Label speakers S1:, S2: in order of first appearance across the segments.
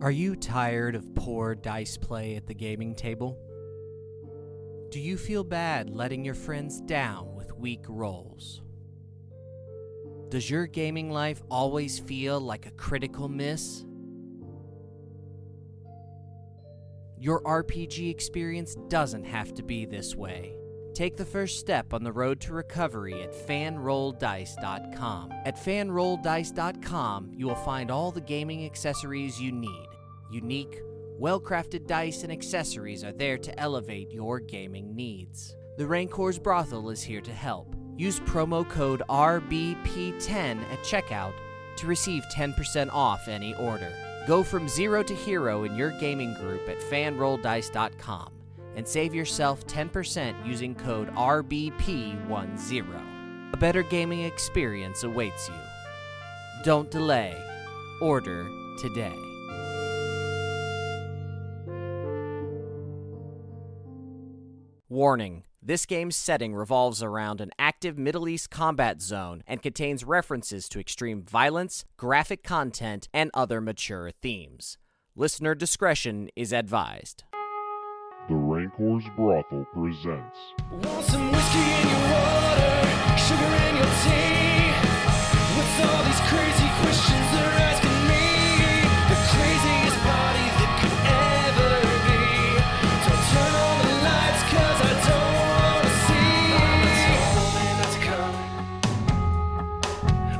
S1: Are you tired of poor dice play at the gaming table? Do you feel bad letting your friends down with weak rolls? Does your gaming life always feel like a critical miss? Your RPG experience doesn't have to be this way. Take the first step on the road to recovery at fanrolldice.com. At fanrolldice.com, you will find all the gaming accessories you need. Unique, well-crafted dice and accessories are there to elevate your gaming needs. The Rancor's Brothel is here to help. Use promo code RBP10 at checkout to receive 10% off any order. Go from zero to hero in your gaming group at fanrolldice.com and save yourself 10% using code RBP10. A better gaming experience awaits you. Don't delay. Order today. Warning. This game's setting revolves around an active Middle East combat zone and contains references to extreme violence, graphic content, and other mature themes. Listener discretion is advised.
S2: The Rancor's Brothel presents.
S3: Want some whiskey in your water, sugar in your tea? What's all these crazy questions they're asking me? The craziest party that could ever be. Don't turn on the lights 'cause I don't wanna see.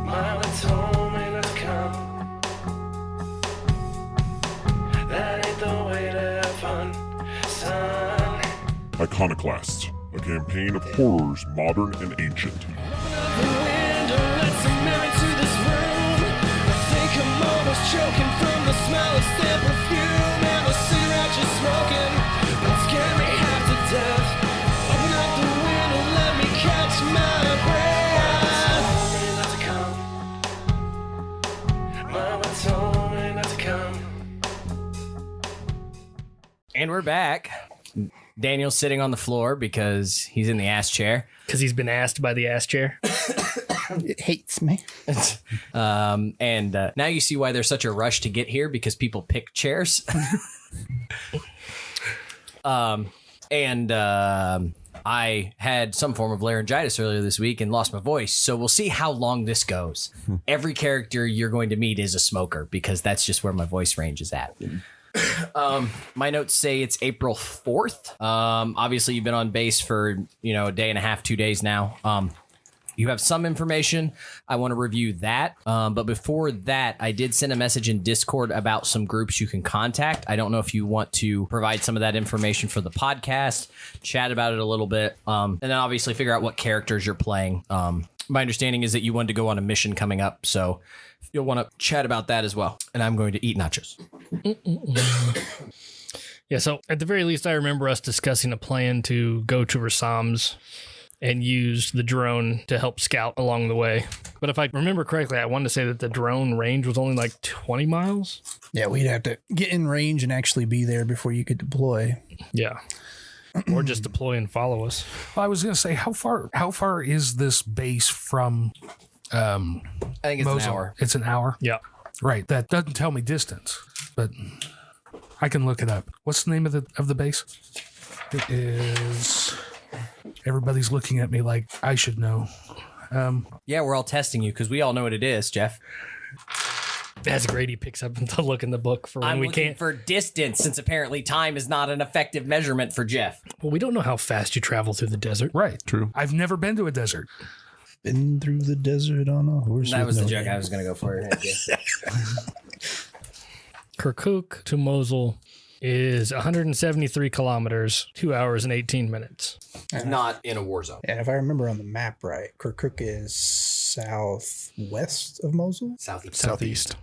S3: Mama told me not to come. That ain't the way to have fun.
S2: Iconoclasts, a campaign of horrors modern and ancient.
S3: Open up the window, let some air into this room. I think I'm almost choking from the smell of stale perfume and the cigarette you're smoking. Don't scare me half to death. Open up the window, let me catch my breath. Mama told me not to come.
S4: And we're back. Daniel's sitting on the floor because he's in the ass chair.
S5: Because he's been asked by the ass chair.
S6: It hates me.
S4: And now you see why there's such a rush to get here, because people pick chairs. I had some form of laryngitis earlier this week and lost my voice, so we'll see how long this goes. Every character you're going to meet is a smoker, because that's just where my voice range is at. My notes say it's April 4th. Obviously you've been on base for, a day and a half, 2 days now. You have some information. I want to review that. But before that, I did send a message in Discord about some groups you can contact. I don't know if you want to provide some of that information for the podcast, chat about it a little bit, and then obviously figure out what characters you're playing. My understanding is that you wanted to go on a mission coming up, so you'll want to chat about that as well. And I'm going to eat nachos.
S5: Yeah, so at the very least, I remember us discussing a plan to go to Rassam's and use the drone to help scout along the way. But if I remember correctly, I wanted to say that the drone range was only like 20 miles.
S6: Yeah, we'd have to get in range and actually be there before you could deploy.
S5: Yeah. Or just deploy and follow us.
S7: Well, I was going to say, how far is this base from
S4: I think it's
S7: Mosul?
S4: an hour.
S7: It's an hour?
S5: Yeah.
S7: Right. That doesn't tell me distance, but I can look it up. What's the name of the base? It is... Everybody's looking at me like I should know.
S4: Yeah, we're all testing you because we all know what it is, Jeff.
S5: As Grady picks up to look in the book for when
S4: I'm
S5: we
S4: looking
S5: can't.
S4: for distance, since apparently time is not an effective measurement for Jeff.
S5: Well, we don't know how fast you travel through the desert.
S7: Right.
S2: True.
S7: I've never been to a desert.
S6: Been through the desert on a horse.
S4: That
S6: with
S4: was the
S6: no
S4: joke
S6: name.
S4: I was going to go for.
S5: Kirkuk to Mosul is 173 kilometers, 2 hours and 18 minutes.
S4: Not in a war zone.
S6: And if I remember on the map right, Kirkuk is southwest of Mosul.
S5: Southeast.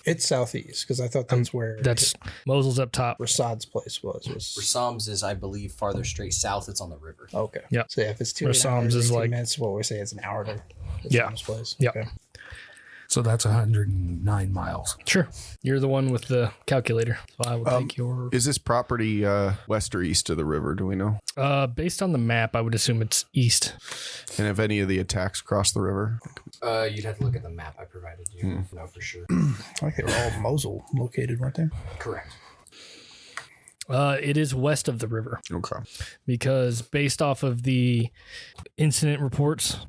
S6: It's southeast because I thought that's where
S5: That's Mosul's up top.
S6: Rassad's place was.
S4: Rassam's is, I believe, farther straight south. It's on the river.
S6: Okay.
S5: Yeah.
S6: So yeah, if it's 2
S5: Rassam's
S6: hours,
S5: is
S6: 18
S5: like-
S6: minutes, what we say it's an hour to
S5: Yeah.
S6: Rassam's place.
S5: Yeah.
S6: Okay.
S7: So that's 109 miles.
S5: Sure. You're the one with the calculator. So I will take your...
S8: Is this property west or east of the river? Do we know?
S5: Based on the map, I would assume it's east.
S8: And if any of the attacks cross the river?
S4: You'd have to look at the map I provided you. No, for sure.
S6: I think they were all Mosul located, weren't they?
S4: Correct.
S5: It is west of the river.
S8: Okay.
S5: Because based off of the incident reports,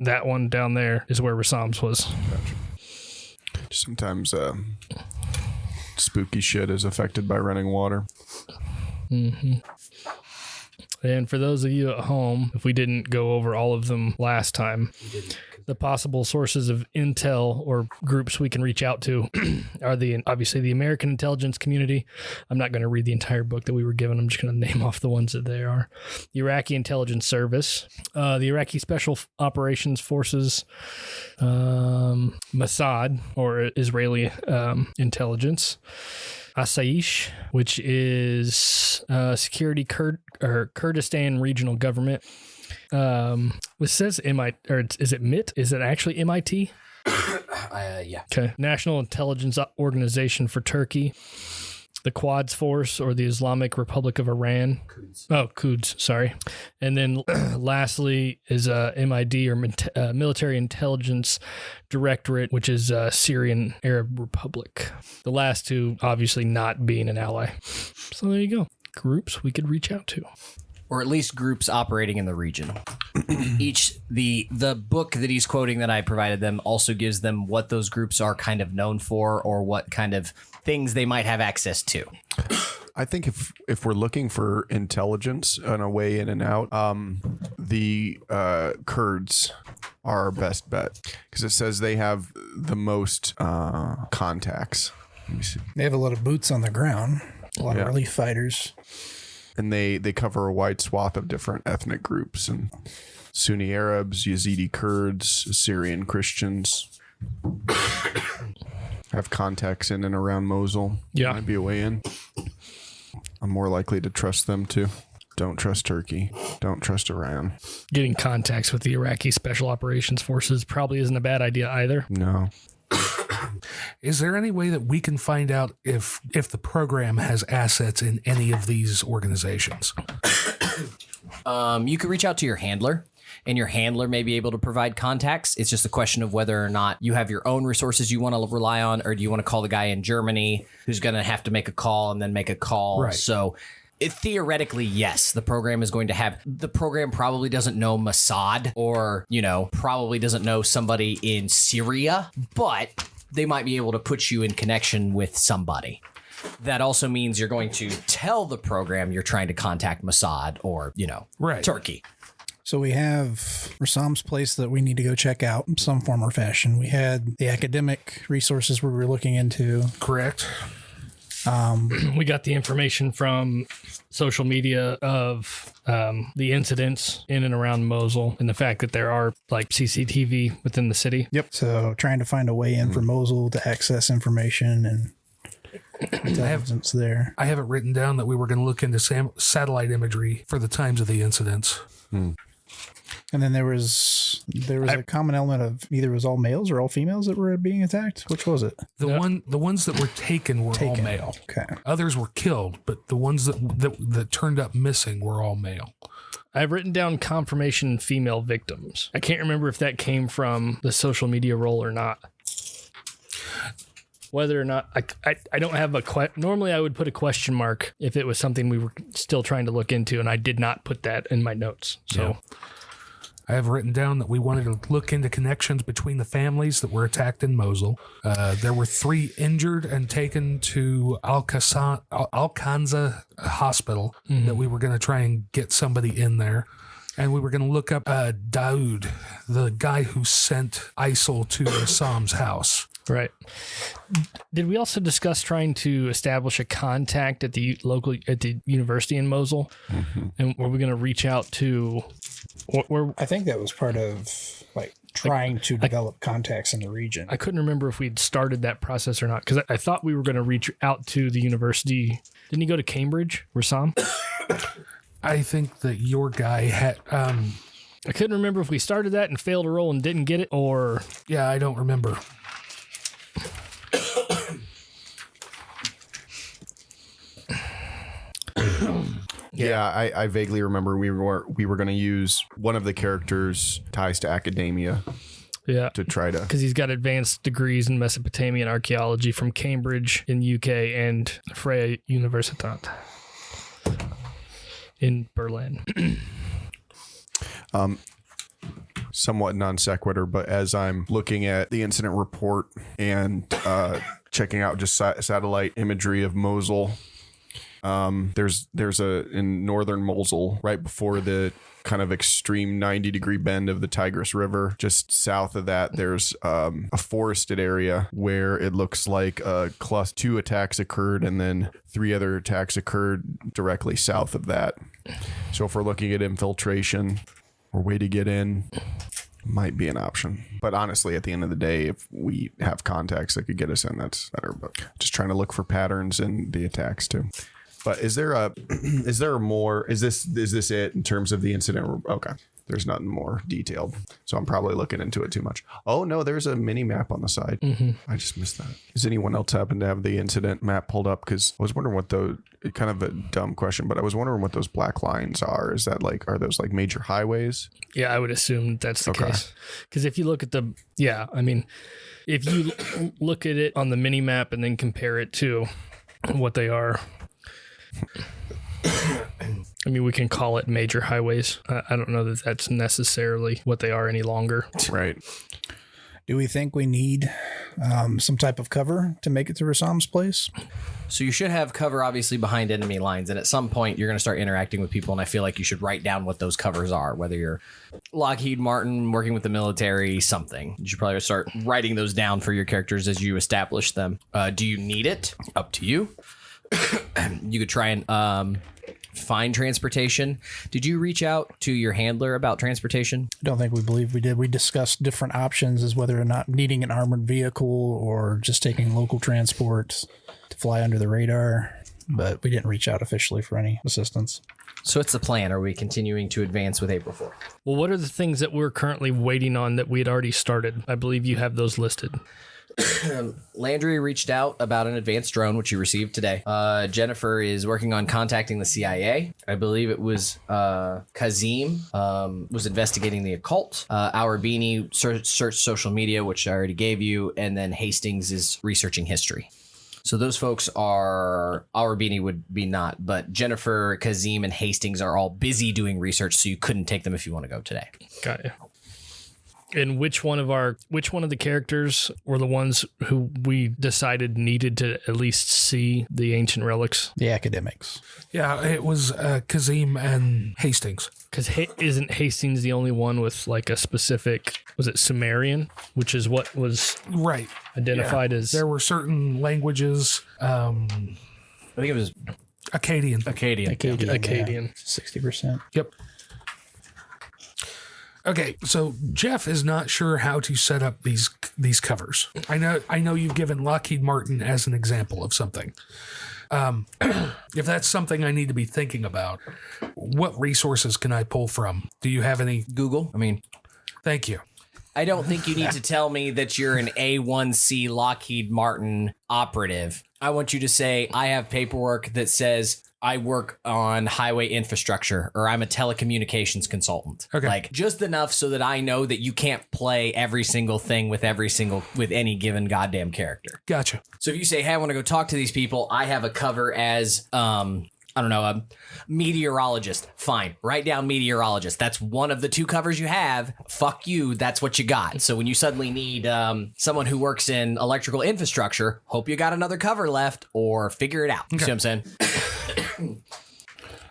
S5: that one down there is where Rassam's was.
S8: Gotcha. Sometimes spooky shit is affected by running water.
S5: Mm-hmm. And for those of you at home, if we didn't go over all of them last time, the possible sources of intel or groups we can reach out to are obviously the American intelligence community. I'm not going to read the entire book that we were given. I'm just going to name off the ones that they are. The Iraqi Intelligence Service, the Iraqi Special Operations Forces, Mossad, or Israeli intelligence, Asaish, which is security Kurdistan regional government. It says MIT, or is it MIT? Is it actually MIT?
S4: Yeah.
S5: Okay. National Intelligence Organization for Turkey. The Quds Force, or the Islamic Republic of Iran. Quds, sorry. And then lastly is MID, or Military Intelligence Directorate, which is Syrian Arab Republic. The last two obviously not being an ally. So there you go. Groups we could reach out to.
S4: Or at least groups operating in the region. The book that he's quoting that I provided them also gives them what those groups are kind of known for, or what kind of things they might have access to.
S8: I think if we're looking for intelligence on a way in and out, the Kurds are our best bet, because it says they have the most contacts. Let me see.
S6: They have a lot of boots on the ground, a lot of relief fighters.
S8: And they cover a wide swath of different ethnic groups, and Sunni Arabs, Yazidi Kurds, Syrian Christians. Have contacts in and around Mosul.
S5: Yeah.
S8: Might be a way in. I'm more likely to trust them too. Don't trust Turkey. Don't trust Iran.
S5: Getting contacts with the Iraqi Special Operations Forces probably isn't a bad idea either.
S8: No.
S7: Is there any way that we can find out if the program has assets in any of these organizations?
S4: You could reach out to your handler, and your handler may be able to provide contacts. It's just a question of whether or not you have your own resources you want to rely on, or do you want to call the guy in Germany who's going to have to make a call and then make a call.
S7: Right.
S4: So theoretically, yes, the program is going to have... The program probably doesn't know Mossad, or, probably doesn't know somebody in Syria, but they might be able to put you in connection with somebody. That also means you're going to tell the program you're trying to contact Mossad or, Turkey.
S6: So we have Rassam's place that we need to go check out in some form or fashion. We had the academic resources we were looking into.
S7: Correct.
S5: We got the information from social media of the incidents in and around Mosul, and the fact that there are like CCTV within the city.
S6: Yep. So trying to find a way in for Mosul to access information and intelligence there.
S7: I have it written down that we were going to look into satellite imagery for the times of the incidents.
S6: And then there was a common element of either it was all males or all females that were being attacked. Which was it?
S7: The ones that were taken were all male.
S6: Okay.
S7: Others were killed, but the ones that turned up missing were all male.
S5: I've written down confirmation female victims. I can't remember if that came from the social media role or not. Whether or not I don't have normally I would put a question mark if it was something we were still trying to look into, and I did not put that in my notes. So
S7: I have written down that we wanted to look into connections between the families that were attacked in Mosul. There were 3 injured and taken to Al-Kanza Hospital that we were going to try and get somebody in there. And we were going to look up Daoud, the guy who sent ISIL to Rassam's house.
S5: Right. Did we also discuss trying to establish a contact at the university in Mosul? Mm-hmm. And were we going to reach out to...
S6: I think that was part of trying to develop contacts in the region.
S5: I couldn't remember if we'd started that process or not, because I thought we were going to reach out to the university. Didn't he go to Cambridge, Rassam?
S7: I think that your guy had...
S5: I couldn't remember if we started that and failed a roll and didn't get it, or...
S7: Yeah, I don't remember.
S8: Yeah, I vaguely remember we were going to use one of the characters' ties to academia
S5: Yeah.
S8: to try to.
S5: Because he's got advanced degrees in Mesopotamian archaeology from Cambridge in UK and Freie Universität in Berlin.
S8: Somewhat non sequitur, but as I'm looking at the incident report and checking out just satellite imagery of Mosul, there's in northern Mosul, right before the kind of extreme 90-degree bend of the Tigris River, just south of that, there's a forested area where it looks like 2 attacks occurred and then 3 other attacks occurred directly south of that. So if we're looking at infiltration or way to get in, might be an option. But honestly, at the end of the day, if we have contacts that could get us in, that's better. But just trying to look for patterns in the attacks too. But is there more? Is this it in terms of the incident? Okay. There's nothing more detailed. So I'm probably looking into it too much. Oh no, there's a mini map on the side. I just missed that. Does anyone else happen to have the incident map pulled up? Because I was wondering what kind of a dumb question, but I was wondering what those black lines are. Is that are those like major highways?
S5: Yeah, I would assume that's the case. Because if you look at if you look at it on the mini map and then compare it to what they are, I mean, we can call it major highways. I don't know that that's necessarily what they are any longer.
S8: Right.
S6: Do we think we need some type of cover to make it to Rassam's place?
S4: So you should have cover, obviously, behind enemy lines. And at some point, you're going to start interacting with people. And I feel like you should write down what those covers are, whether you're Lockheed Martin, working with the military, something. You should probably start writing those down for your characters as you establish them. Do you need it? Up to you. You could try and find transportation. Did you reach out to your handler about transportation?
S6: I don't think we believe we did. We discussed different options as whether or not needing an armored vehicle or just taking local transport to fly under the radar, but we didn't reach out officially for any assistance.
S4: So what's the plan? Are we continuing to advance with April 4th?
S5: Well, what are the things that we're currently waiting on that we had already started? I believe you have those listed.
S4: Landry reached out about an advanced drone, which you received today. Jennifer is working on contacting the CIA. I believe it was Kazim was investigating the occult. Our Beanie searched social media, which I already gave you. And then Hastings is researching history. So those folks are, our Beanie would be not, but Jennifer, Kazim, and Hastings are all busy doing research, so you couldn't take them if you want to go today.
S5: Got you. And which one of the characters were the ones who we decided needed to at least see the ancient relics?
S6: The academics.
S7: Yeah, it was Kazim and Hastings.
S5: Because isn't Hastings the only one with like a specific, was it Sumerian, which is what was
S7: right
S5: identified as?
S7: There were certain languages.
S4: I think it was
S7: Akkadian.
S5: Akkadian.
S6: 60%.
S7: Yep. Okay, so Jeff is not sure how to set up these covers. I know you've given Lockheed Martin as an example of something. If that's something I need to be thinking about, what resources can I pull from? Do you have any?
S4: Google.
S7: Thank you.
S4: I don't think you need to tell me that you're an A1C Lockheed Martin operative. I want you to say, I have paperwork that says I work on highway infrastructure, or I'm a telecommunications consultant.
S7: Okay.
S4: Like just enough so that I know that you can't play every single thing with any given goddamn character.
S7: Gotcha.
S4: So if you say, hey, I want to go talk to these people, I have a cover as, a meteorologist. Fine. Write down meteorologist. That's one of the 2 covers you have. Fuck you. That's what you got. So when you suddenly need someone who works in electrical infrastructure, hope you got another cover left or figure it out. Okay. See what I'm saying?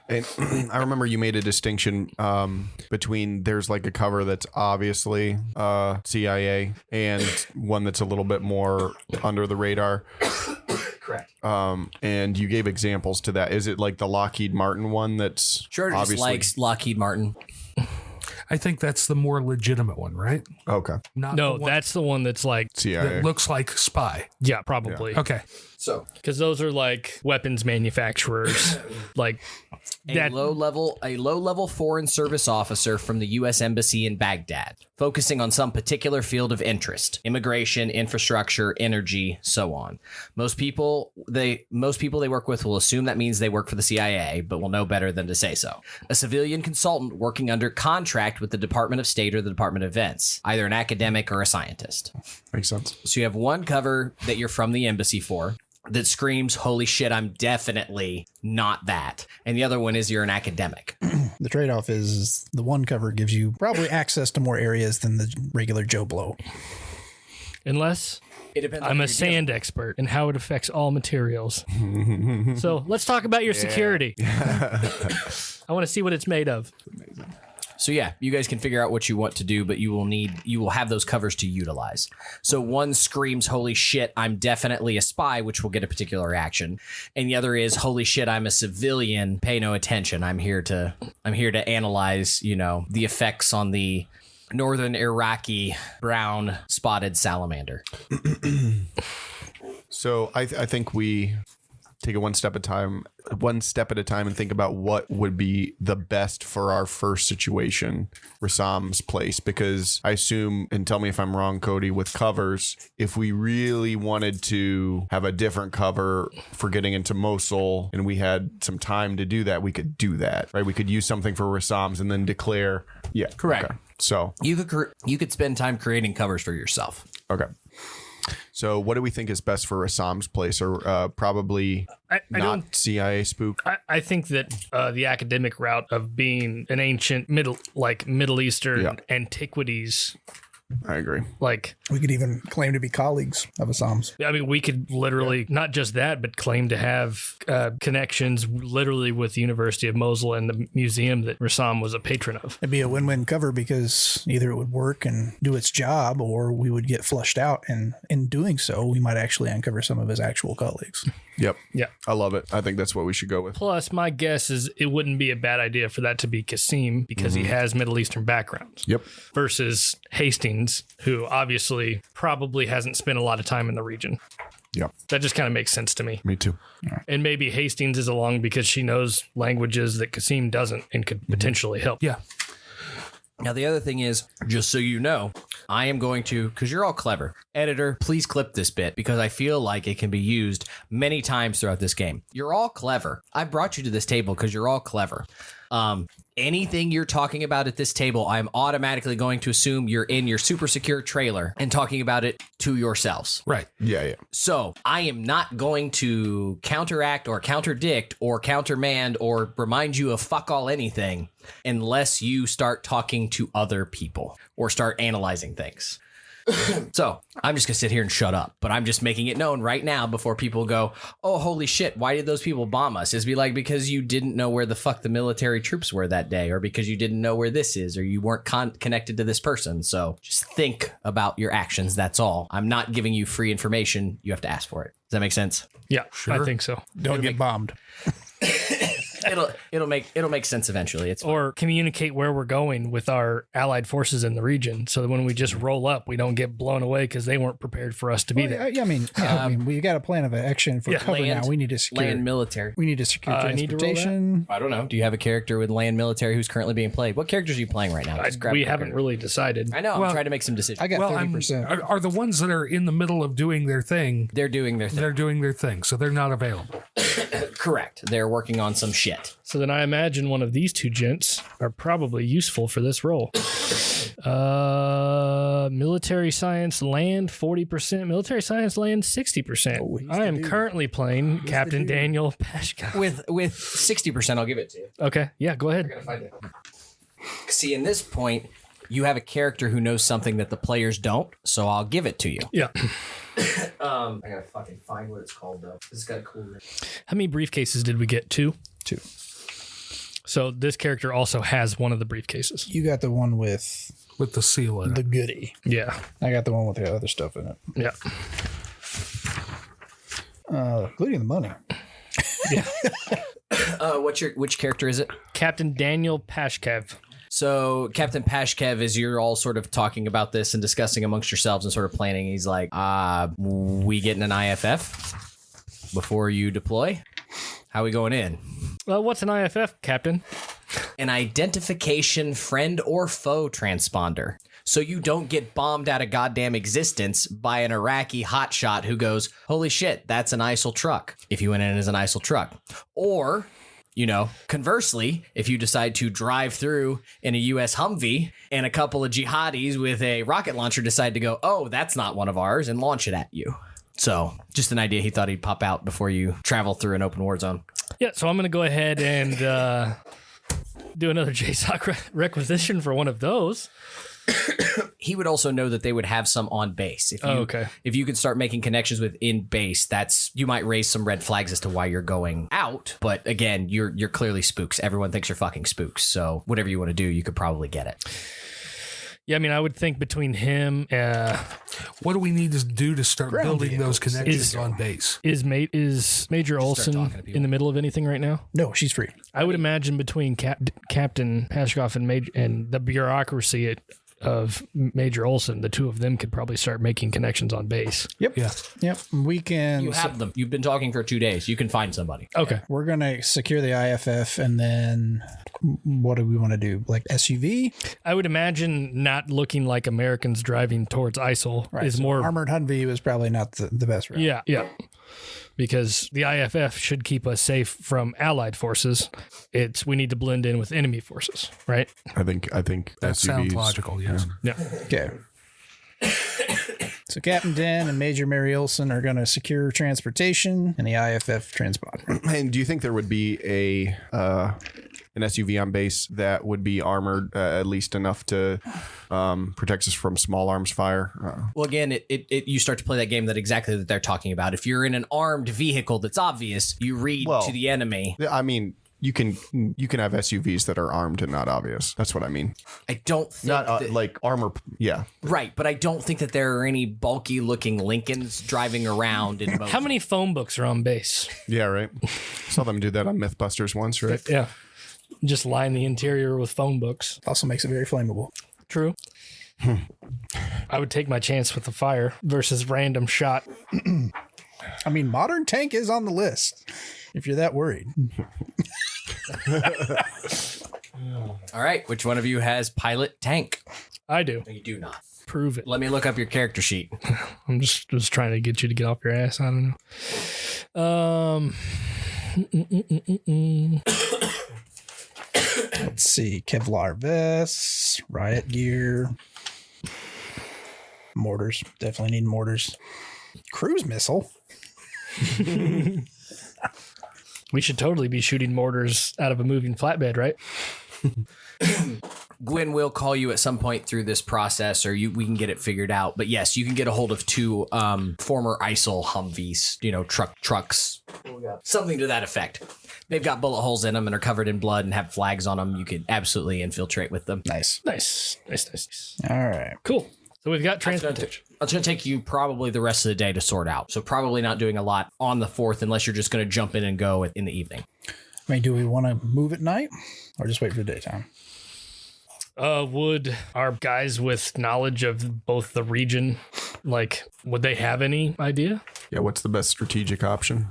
S8: And I remember you made a distinction between there's like a cover that's obviously CIA and one that's a little bit more under the radar.
S4: Correct.
S8: And you gave examples to that. Is it like the Lockheed Martin one that's
S4: Schroeder just likes Lockheed Martin?
S7: I think that's the more legitimate one, right?
S8: Okay.
S7: Not
S5: No,
S7: the one
S5: that's the one that's like,
S8: CIA.
S7: that looks like spy.
S5: yeah, probably.
S7: Okay.
S4: So
S5: Because those are like weapons manufacturers. Like
S4: a low level foreign service officer from the U.S. Embassy in Baghdad, focusing on some particular field of interest: immigration, infrastructure, energy, so on. Most people they work with will assume that means they work for the CIA, but will know better than to say so. A civilian consultant working under contract with the Department of State or the Department of Defense, either an academic or a scientist.
S8: Makes sense.
S4: So you have one cover that you're from the embassy for that screams, holy shit, I'm definitely not that. And the other one is you're an academic.
S6: The trade-off is the one cover gives you probably access to more areas than the regular Joe Blow.
S5: unless
S4: It depends.
S5: I'm a sand expert and how it affects all materials. So let's talk about your security. I want to see what it's made of.
S4: So yeah, you guys can figure out what you want to do, but you will have those covers to utilize. So one screams, holy shit, I'm definitely a spy, which will get a particular reaction. And the other is, holy shit, I'm a civilian, pay no attention. I'm here to analyze, the effects on the northern Iraqi brown spotted salamander.
S8: So I think we take it one step at a time and think about what would be the best for our first situation, Rassam's place, because I assume, and tell me if I'm wrong, Cody, with covers, if we really wanted to have a different cover for getting into Mosul and we had some time to do that, we could do that, right? We could use something for Rassam's and then declare. Yeah.
S4: Correct.
S8: Okay. So
S4: You could spend time creating covers for yourself.
S8: okay. So what do we think is best for Rassam's place, or probably not CIA spook?
S5: I think that the academic route of being an ancient Middle Eastern antiquities,
S8: I agree.
S5: like,
S6: We could even claim to be colleagues of Assam's.
S5: I mean, we could literally not just that, but claim to have connections literally with the University of Mosul and the museum that Rassam was a patron of.
S6: It'd be a win-win cover because either it would work and do its job, or we would get flushed out, and in doing so, we might actually uncover some of his actual colleagues.
S8: Yep.
S5: Yeah.
S8: I love it. I think that's what we should go with.
S5: Plus, my guess is it wouldn't be a bad idea for that to be Qasim because he has Middle Eastern backgrounds.
S8: Yep.
S5: Versus Hastings, who obviously probably hasn't spent a lot of time in the region.
S8: Yep.
S5: That just kind of makes sense to me.
S8: Me too.
S5: And maybe Hastings is along because she knows languages that Qasim doesn't and could potentially help.
S7: Yeah.
S4: Now, the other thing is, just so you know, I am going to, because you're all clever. Editor, please clip this bit because I feel like it can be used many times throughout this game. You're all clever. I brought you to this table because you're all clever. Anything you're talking about at this table, I'm automatically going to assume you're in your super secure trailer and talking about it to yourselves.
S7: Right.
S8: Yeah.
S4: So I am not going to counteract or counterdict or countermand or remind you of fuck all anything unless you start talking to other people or start analyzing things. So I'm just gonna sit here and shut up, but I'm just making it known right now before people go, oh, holy shit, why did those people bomb us? Is be like, because you didn't know where the fuck the military troops were that day, or because you didn't know where this is, or you weren't connected to this person. So just think about your actions. That's all. I'm not giving you free information. You have to ask for it. Does that make sense?
S5: Yeah,
S7: Sure.
S5: I think so.
S6: Don't get bombed.
S4: It'll make sense eventually. It's fine.
S5: Or communicate where we're going with our allied forces in the region so that when we just roll up, we don't get blown away because they weren't prepared for us to be there.
S6: I mean, we got a plan of action for cover now. We need to secure
S4: land military.
S6: We need to secure
S5: I need to roll that?
S6: transportation.
S4: I don't know. Do you have a character with land military who's currently being played? What characters are you playing right now? Just grab
S5: We
S4: a
S5: haven't
S4: character.
S5: really decided.
S4: I know.
S7: Well,
S4: I'm trying to make some decisions.
S6: I got
S7: Well,
S6: 30%.
S7: are the ones that are in the middle of doing their thing,
S4: They're doing their thing.
S7: they're doing their thing, so they're not available.
S4: Correct. They're working on some shit.
S5: So then I imagine one of these two gents are probably useful for this role. Military science land 40%, military science land 60%. I am currently playing Captain Daniel Pashka.
S4: With 60%, I'll give it to you.
S5: Okay, yeah, go ahead.
S4: See, in this point, you have a character who knows something that the players don't, so I'll give it to you.
S5: Yeah.
S4: I gotta fucking find what it's called though. This has got a cool ring.
S5: How many briefcases did we get? Two?
S6: Two.
S5: So this character also has one of the briefcases.
S6: You got the one with
S7: With the seal in it.
S6: the goodie.
S5: Yeah.
S6: I got the one with the other stuff in it,
S5: Yeah.
S6: including the money.
S5: Yeah.
S4: Which character is it?
S5: Captain Daniel Pashkev.
S4: So Captain Pashkev, as you're all sort of talking about this and discussing amongst yourselves and sort of planning, he's like, we getting an IFF before you deploy? How we going in?
S5: Well, what's an IFF, Captain?
S4: An identification friend or foe transponder. So you don't get bombed out of goddamn existence by an Iraqi hotshot who goes, holy shit, that's an ISIL truck, if you went in as an ISIL truck. Or, you know, conversely, if you decide to drive through in a US Humvee and a couple of jihadis with a rocket launcher decide to go, oh, that's not one of ours, and launch it at you. So just an idea he thought he'd pop out before you travel through an open war zone.
S5: Yeah, so I'm going to go ahead and do another JSOC requisition for one of those.
S4: He would also know that they would have some on base. If you, if you could start making connections with in base, that's you might raise some red flags as to why you're going out. But again, you're clearly spooks. Everyone thinks you're fucking spooks. So whatever you want to do, you could probably get it.
S5: Yeah, I mean, I would think between him,
S7: what do we need to do to start
S6: Ground
S7: building those
S6: vehicles.
S7: connections on base?
S5: is Major Olson in the middle of anything right now?
S6: No, she's free.
S5: I would imagine between Captain Pashkov and the bureaucracy of Major Olson, the two of them could probably start making connections on base.
S6: Yep.
S7: Yeah.
S6: Yep. We can.
S4: You have them. You've been talking for 2 days. You can find somebody.
S5: Okay.
S6: We're going to secure the IFF, and then what do we want to do? Like SUV?
S5: I would imagine not looking like Americans driving towards ISIL is
S6: so
S5: more
S6: armored Humvee was probably not the best route.
S5: Yeah. Because the IFF should keep us safe from allied forces. We need to blend in with enemy forces, right?
S8: I think
S7: That
S8: SUVs.
S7: sounds logical, yes.
S5: Yeah.
S6: Okay. So Captain Den and Major Mary Olson are going to secure transportation and the IFF transponder.
S8: And do you think there would be an SUV on base that would be armored at least enough to protect us from small arms fire?
S4: Well, again, you start to play that game that they're talking about. If you're in an armed vehicle that's obvious, you read to the enemy.
S8: I mean, you can have SUVs that are armed and not obvious. That's what I mean.
S4: I don't think
S8: Not like armor. Yeah.
S4: right, but I don't think that there are any bulky looking Lincolns driving around in Mosul.
S5: How many phone books are on base?
S8: Yeah, right. Saw them do that on Mythbusters once, right?
S5: Yeah. Just line the interior with phone books.
S6: Also makes it very flammable.
S5: True. I would take my chance with the fire versus random shot.
S6: I mean, modern tank is on the list if you're that worried.
S4: All right, which one of you has pilot tank?
S5: I do.
S4: No, you do not.
S5: Prove it.
S4: Let me look up your character sheet.
S5: I'm just trying to get you to get off your ass. I don't know.
S6: Let's see. Kevlar vests, riot gear, mortars. Definitely need mortars. Cruise missile.
S5: We should totally be shooting mortars out of a moving flatbed, right?
S4: Gwen will call you at some point through this process, or we can get it figured out. But yes, you can get a hold of 2 former ISIL Humvees, trucks, something to that effect. They've got bullet holes in them and are covered in blood and have flags on them. You could absolutely infiltrate with them.
S6: Nice. All right.
S5: Cool. So we've got transportation.
S4: It's going to take you probably the rest of the day to sort out. So probably not doing a lot on the 4th unless you're just going to jump in and go in the evening.
S6: I mean, do we want to move at night or just wait for the daytime?
S5: Would our guys with knowledge of both the region, would they have any idea?
S8: Yeah. What's the best strategic option?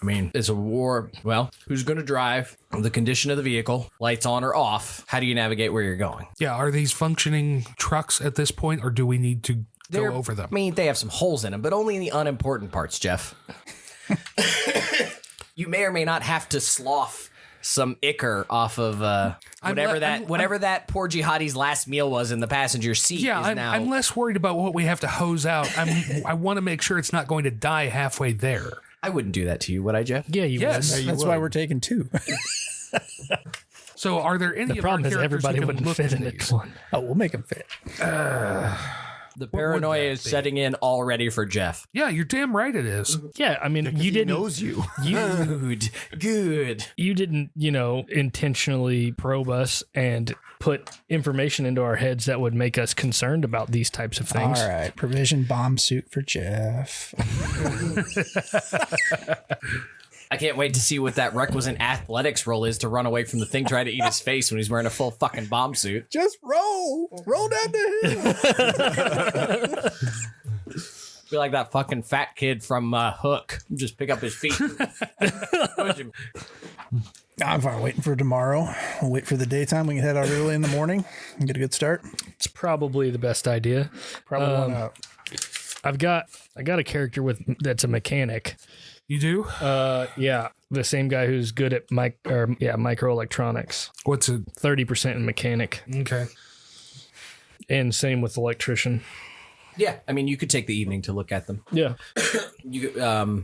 S4: I mean, it's a war. Well, who's going to drive? The condition of the vehicle, lights on or off. How do you navigate where you're going?
S7: Yeah, are these functioning trucks at this point, or do we need to go over them?
S4: I mean, they have some holes in them, but only in the unimportant parts, Jeff. You may or may not have to slough some ichor off of whatever that poor jihadi's last meal was in the passenger seat.
S7: Yeah,
S4: I'm
S7: I'm less worried about what we have to hose out. I want to make sure it's not going to die halfway there.
S4: I wouldn't do that to you, would I, Jeff?
S5: Yeah, you
S7: Yes.
S5: would.
S6: That's why we're taking 2.
S7: So are there any
S5: The
S7: of our
S5: problem is
S7: characters
S5: everybody
S7: who can
S5: wouldn't
S7: look
S5: fit
S7: at
S5: in it.
S7: these?
S6: Oh, we'll make them fit.
S4: The paranoia is setting in already for Jeff.
S7: Yeah, you're damn right it is.
S5: Yeah, I mean, you didn't.
S8: Knows you.
S4: Good.
S5: You didn't, intentionally probe us and put information into our heads that would make us concerned about these types of things.
S6: All right. Provision bomb suit for Jeff.
S4: I can't wait to see what that requisite athletics roll is to run away from the thing trying to eat his face when he's wearing a full fucking bomb suit.
S6: Just roll down the hill.
S4: Be like that fucking fat kid from Hook. Just pick up his feet. Push him.
S6: I'm fine waiting for tomorrow. We'll wait for the daytime. We can head out early in the morning and get a good start.
S5: It's probably the best idea.
S6: Probably one out.
S5: I got a character that's a mechanic.
S7: You do?
S5: Yeah, the same guy who's good at microelectronics.
S7: What's it?
S5: 30% in mechanic,
S7: Okay.
S5: and same with electrician.
S4: Yeah, I mean, you could take the evening to look at them.
S5: Yeah,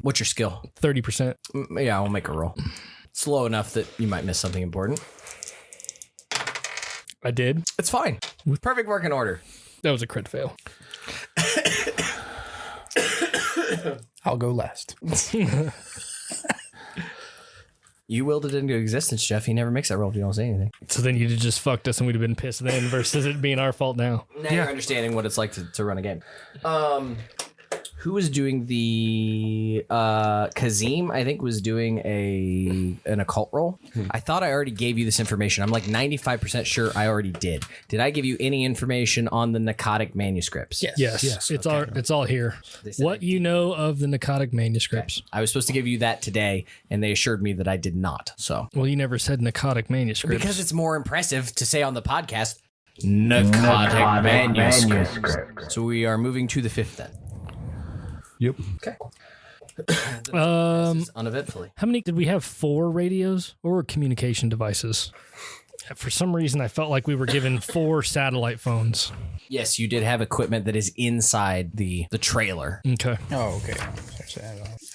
S4: What's your skill?
S5: 30%.
S4: Yeah, I'll make a roll. Slow enough that you might miss something important.
S5: I did.
S4: It's fine. Perfect working order.
S5: That was a crit fail.
S6: I'll go last.
S4: You willed it into existence, Jeff. He never makes that roll if you don't say anything.
S5: So then you'd have just fucked us and we'd have been pissed then versus it being our fault now.
S4: Now you're understanding what it's like to run a game. Who was doing the Kazim, I think, was doing an occult roll. I thought I already gave you this information. I'm like 95% sure I already did. Did I give you any information on the narcotic manuscripts?
S5: Yes. It's all here. What you know of the narcotic manuscripts?
S4: I was supposed to give you that today, and they assured me that I did not. So
S5: Well, you never said narcotic manuscripts.
S4: because it's more impressive to say on the podcast, narcotic manuscripts. So we are moving to the 5th then.
S8: Yep.
S4: Okay. Uneventfully.
S5: How many did we have? 4 radios or communication devices? For some reason, I felt like we were given 4 satellite phones.
S4: Yes, you did have equipment that is inside the trailer.
S5: Okay.
S6: Oh, okay.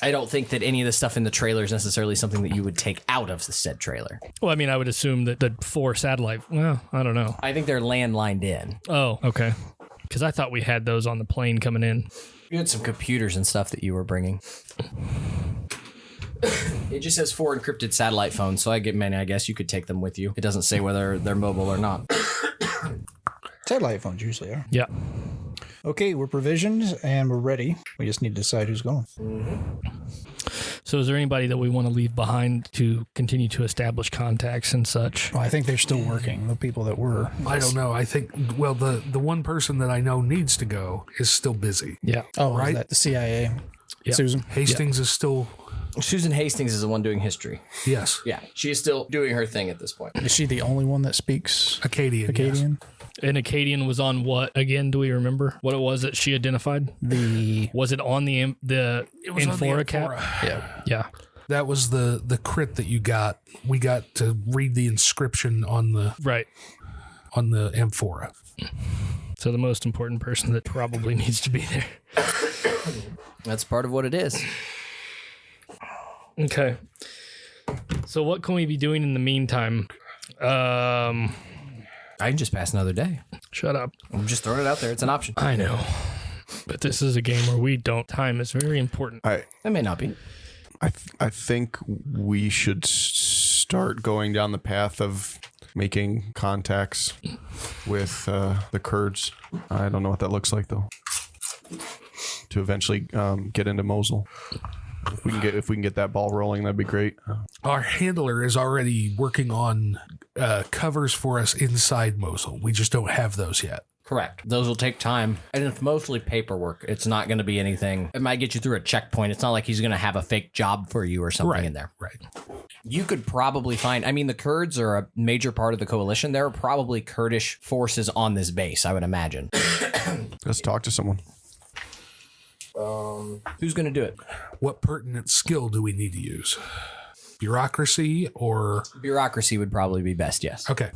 S4: I don't think that any of the stuff in the trailer is necessarily something that you would take out of the said trailer.
S5: Well, I mean, I would assume that the 4 satellite. Well, I don't know.
S4: I think they're landlined in.
S5: Oh, okay. Because I thought we had those on the plane coming in.
S4: You had some computers and stuff that you were bringing. It just says 4 encrypted satellite phones, so I guess you could take them with you. It doesn't say whether they're mobile or not.
S6: Satellite phones usually are.
S5: Yeah.
S6: Okay, we're provisioned and we're ready. We just need to decide who's going.
S5: So is there anybody that we want to leave behind to continue to establish contacts and such?
S6: Well, I think they're still working. The people that were.
S7: I don't know. I think, well, the one person that I know needs to go is still busy.
S5: Yeah.
S6: Oh,
S7: Right.
S6: is that the CIA?
S5: Yep.
S6: Susan?
S7: Hastings is still,
S4: Susan Hastings is the one doing history.
S7: yes,
S4: Yeah, she is still doing her thing at this point.
S6: Is she the only one that speaks
S7: Acadian.
S6: Acadian?
S5: And Acadian was on what again? Do we remember what it was that she identified? Was it on the
S7: It was on the
S5: Amphora cap?
S6: Yeah.
S5: Yeah.
S7: That was the crit that you got. We got to read the inscription on the
S5: Right.
S7: amphora.
S5: So the most important person that probably needs to be there.
S4: That's part of what it is.
S5: Okay. So what can we be doing in the meantime?
S4: I can just pass another day.
S5: Shut up.
S4: I'm just throwing it out there. It's an option.
S5: I know. But this is a game where we don't. Time is very important.
S4: It may not be.
S8: I think we should start going down the path of making contacts with the Kurds. I don't know what that looks like though. To eventually get into Mosul. If we can get that ball rolling, that'd be great.
S7: Our handler is already working on covers for us inside Mosul. We just don't have those yet.
S4: Correct. Those will take time. And it's mostly paperwork. It's not going to be anything. It might get you through a checkpoint. It's not like he's going to have a fake job for you or something in there.
S7: Right.
S4: You could probably find, I mean, the Kurds are a major part of the coalition. There are probably Kurdish forces on this base, I would imagine.
S8: Let's talk to someone.
S4: Who's going to do it?
S7: What pertinent skill do we need to use? Bureaucracy or...
S4: Bureaucracy would probably be best, yes.
S7: Okay.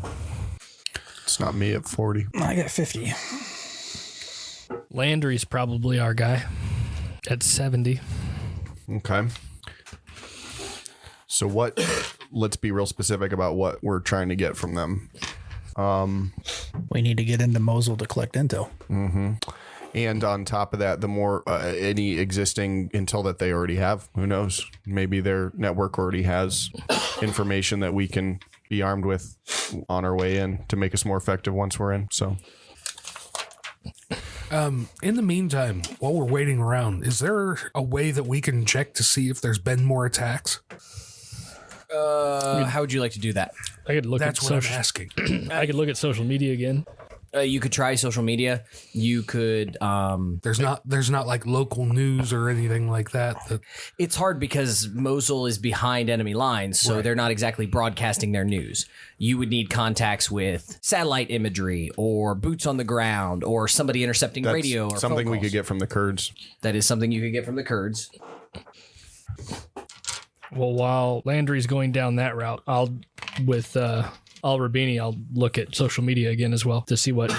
S8: It's not me at 40.
S6: I got 50.
S5: Landry's probably our guy at 70.
S8: Okay. So let's be real specific about what we're trying to get from them.
S6: We need to get into Mosul to collect intel.
S8: Mm-hmm. And on top of that, the more any existing intel that they already have, who knows? Maybe their network already has information that we can be armed with on our way in to make us more effective once we're in. So
S7: In the meantime, while we're waiting around, is there a way that we can check to see if there's been more attacks?
S4: How would you like to do that?
S5: I could look
S7: That's
S5: at
S7: what
S5: social.
S7: I'm asking.
S5: I could look at social media again.
S4: You could try social media. You could.
S7: There's not like local news or anything like that.
S4: It's hard because Mosul is behind enemy lines, so they're not exactly broadcasting their news. You would need contacts with satellite imagery or boots on the ground or somebody intercepting
S8: That's
S4: radio or
S8: something
S4: phone
S8: we
S4: calls.
S8: could get from the Kurds.
S4: That is something you could get from the Kurds.
S5: Well, while Landry's going down that route, I'll Rabini, I'll look at social media again as well to see what.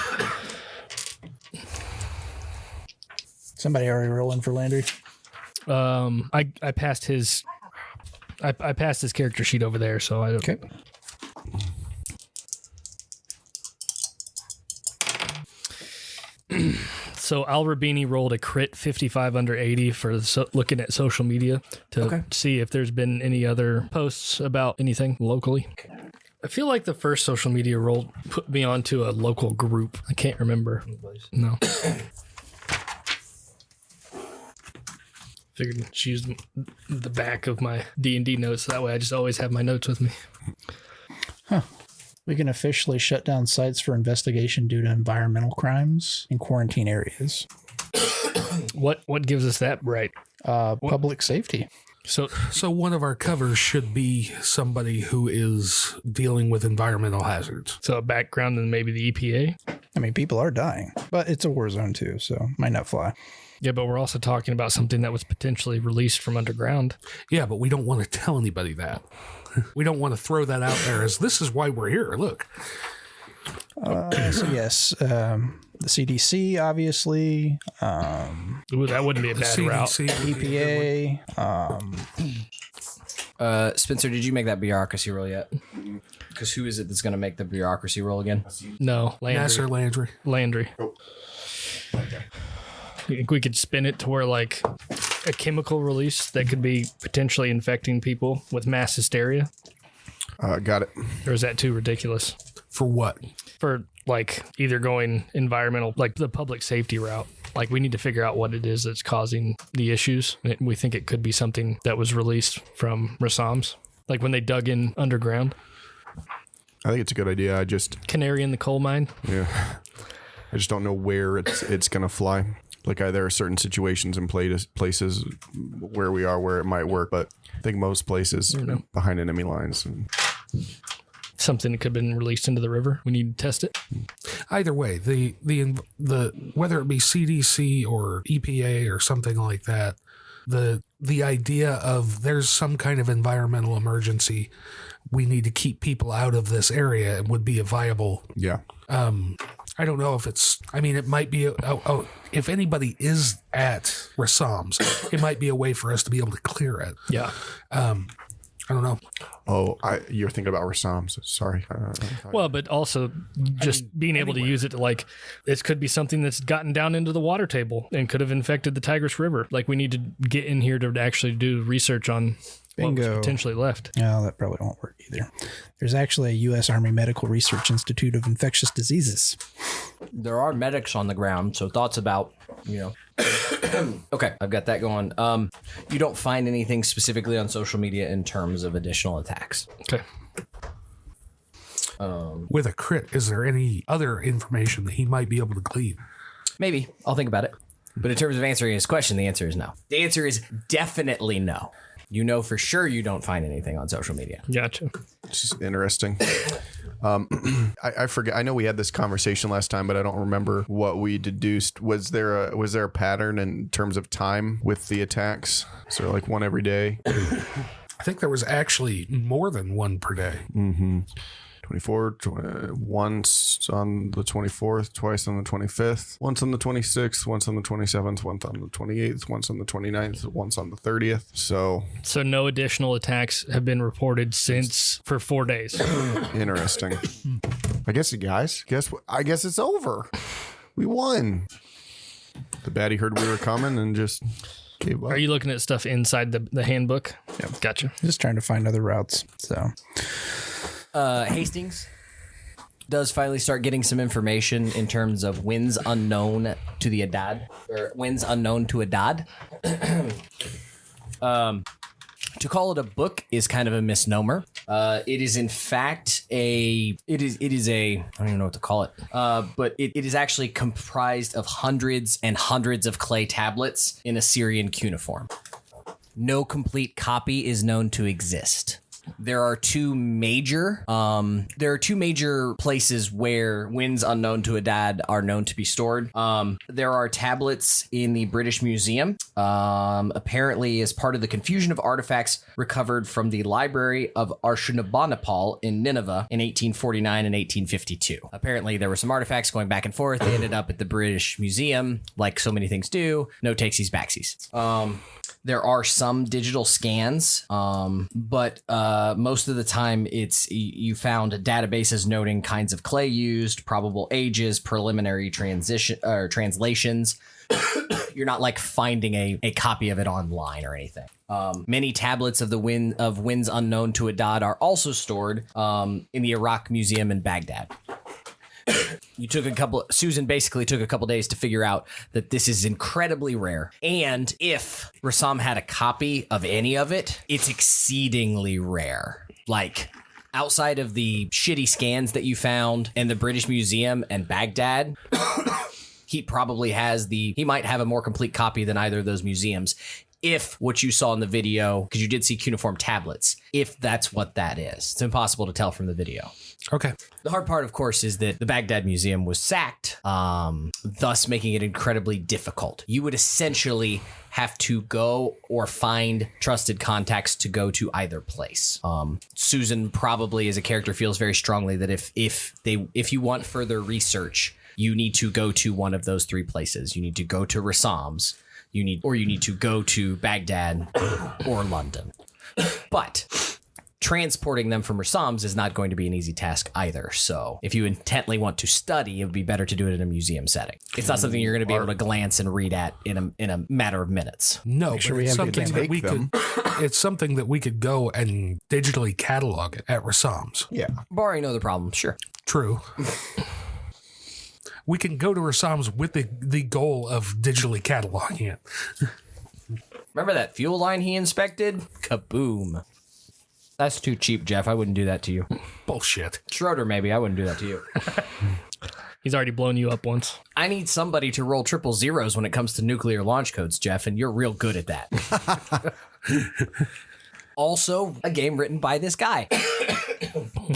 S6: Somebody already rolling for Landry.
S5: I passed his. I passed his character sheet over there, so I don't.
S6: Okay.
S5: So Al Rabini rolled a crit 55 under 80 for looking at social media to see if there's been any other posts about anything locally. I feel like the first social media roll put me onto a local group. I can't remember. No. Figured just use the back of my D&D notes. That way I just always have my notes with me.
S6: We can officially shut down sites for investigation due to environmental crimes in quarantine areas.
S5: What gives us that right?
S6: Public safety.
S5: So
S7: one of our covers should be somebody who is dealing with environmental hazards.
S5: a background in maybe the EPA?
S6: I mean, people are dying, but it's a war zone too, so might not fly.
S5: Yeah, but we're also talking about something that was potentially released from underground.
S7: Yeah, but we don't want to tell anybody that. We don't want to throw that out there as this is why we're here. Look.
S6: So yes, the CDC, obviously,
S5: Ooh, that wouldn't be a bad route.
S7: CDC,
S6: EPA.
S4: Spencer, did you make that bureaucracy roll yet? Because who is it that's going to make the bureaucracy roll again?
S5: No, Landry.
S7: Nasser Landry.
S5: Landry. You think we could spin it to where like a chemical release that could be potentially infecting people with mass hysteria?
S8: Got it.
S5: Or is that too ridiculous?
S7: For what?
S5: For like either going environmental, like the public safety route. Like we need to figure out what it is that's causing the issues. And we think it could be something that was released from Rassam's. Like when they dug in underground.
S8: I think it's a good idea.
S5: Canary in the coal mine.
S8: Yeah. I just don't know where it's going to fly. Like there are certain situations and places where we are where it might work, but I think most places behind enemy lines.
S5: Something that could have been released into the river. We need to test it.
S7: Either way, the whether it be CDC or EPA or something like that, the idea of there's some kind of environmental emergency, we need to keep people out of this area would be a viable.
S8: Yeah.
S7: I don't know if it's. I mean, it might be. If anybody is at Rassam's, it might be a way for us to be able to clear it.
S5: Yeah.
S7: I don't know.
S8: Oh, you're thinking about Rassam's. Sorry.
S5: Well, but also just being able to use it to like, this could be something that's gotten down into the water table and could have infected the Tigris River. Like we need to get in here to actually do research on what was potentially left.
S6: No, that probably won't work either. There's actually a U.S. Army Medical Research Institute of Infectious Diseases.
S4: There are medics on the ground, so thoughts about, Okay, I've got that going. You don't find anything specifically on social media in terms of additional attacks.
S5: Okay.
S7: With a crit, is there any other information that he might be able to glean?
S4: Maybe. I'll think about it. But in terms of answering his question, the answer is no. The answer is definitely no. You know for sure you don't find anything on social media.
S5: Gotcha.
S8: It's just interesting. I forget. I know we had this conversation last time, but I don't remember what we deduced. Was there a pattern in terms of time with the attacks? So like one every day?
S7: I think there was actually more than one per day.
S8: Mm-hmm. 24, once on the 24th, twice on the 25th, once on the 26th, once on the 27th, once on the 28th, once on the 29th, once on the 30th. So
S5: no additional attacks have been reported for 4 days.
S8: Interesting. I guess you guys, I guess it's over. We won. The baddie heard we were coming and just gave up.
S5: Are you looking at stuff inside the handbook?
S6: Yeah.
S5: Gotcha.
S6: Just trying to find other routes. So
S4: Hastings? does finally start getting some information in terms of winds unknown to the Adad, or winds unknown to Adad. To call it a book is kind of a misnomer. It is in fact I don't even know what to call it. But it is actually comprised of hundreds and hundreds of clay tablets in Assyrian cuneiform. No complete copy is known to exist. There are two major places where winds unknown to Adad are known to be stored. There are tablets in the British Museum, apparently as part of the confusion of artifacts recovered from the Library of Ashurbanipal in Nineveh in 1849 and 1852. Apparently there were some artifacts going back and forth. They ended up at the British Museum, like so many things do. No takesies backsies. There are some digital scans, but most of the time you found databases noting kinds of clay used, probable ages, preliminary translations. You're not like finding a copy of it online or anything. Many tablets of winds unknown to Adad are also stored in the Iraq Museum in Baghdad. Susan basically took a couple days to figure out that this is incredibly rare. And if Rassam had a copy of any of it, it's exceedingly rare. Like, outside of the shitty scans that you found in the British Museum and Baghdad, he might have a more complete copy than either of those museums. If what you saw in the video, because you did see cuneiform tablets, if that's what that is. It's impossible to tell from the video.
S7: Okay.
S4: The hard part, of course, is that the Baghdad Museum was sacked, thus making it incredibly difficult. You would essentially have to go or find trusted contacts to go to either place. Susan probably, as a character, feels very strongly that if you want further research, you need to go to one of those three places. You need to go to Rassam's. You need to go to Baghdad or London. But transporting them from Rassam's is not going to be an easy task either. So if you intently want to study, it would be better to do it in a museum setting. It's not something you're going to be able to glance and read at in a matter of minutes.
S7: No,
S6: Make sure
S7: but
S6: we
S7: it's
S6: have
S7: something that we
S8: them.
S7: it's something that we could go and digitally catalog it at Rassam's.
S8: Yeah.
S4: Barring no other problem, sure.
S7: True. We can go to Rassam's with the goal of digitally cataloging it.
S4: Remember that fuel line he inspected? Kaboom. That's too cheap, Jeff. I wouldn't do that to you.
S7: Bullshit.
S4: Schroeder, maybe. I wouldn't do that to you.
S5: He's already blown you up once.
S4: I need somebody to roll 000s when it comes to nuclear launch codes, Jeff, and you're real good at that. Also, a game written by this guy.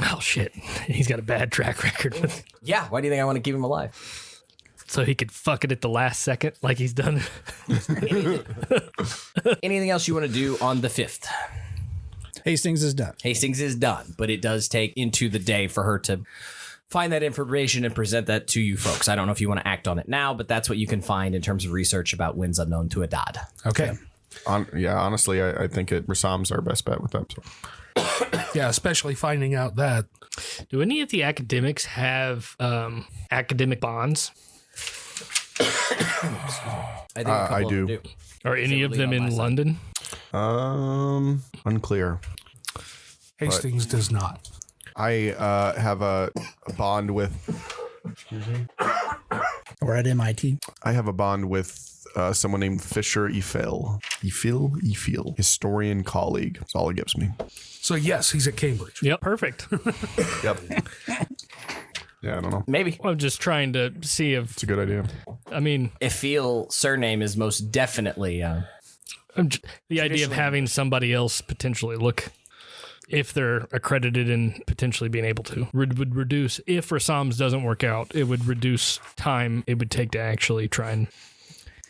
S5: Oh, shit. He's got a bad track record.
S4: Yeah, why do you think I want to keep him alive?
S5: So he could fuck it at the last second like he's done.
S4: Anything else you want to do on the 5th?
S6: Hastings is done.
S4: Hastings is done, but it does take into the day for her to find that information and present that to you folks. I don't know if you want to act on it now, but that's what you can find in terms of research about winds unknown to Adad.
S7: Okay.
S8: Honestly, I think Rassam's our best bet with that. So.
S7: Yeah, especially finding out that.
S5: Do any of the academics have academic bonds?
S4: I think a couple
S8: I
S4: of them
S8: do.
S5: Are any of them in London?
S8: Unclear.
S7: Hastings does not.
S8: I have a bond with.
S6: Or at MIT.
S8: I have a bond with someone named Fisher Efil, historian colleague. That's all it gives me.
S7: So yes, he's at Cambridge.
S5: Yep, perfect.
S8: Yep. Yeah, I don't know.
S4: Maybe.
S5: I'm just trying to see if,
S8: It's a good idea.
S5: I mean,
S4: Efil surname is most definitely...
S5: the idea of having somebody else potentially look if they're accredited and potentially being able to would reduce, if Rassam's doesn't work out, it would reduce time it would take to actually try and...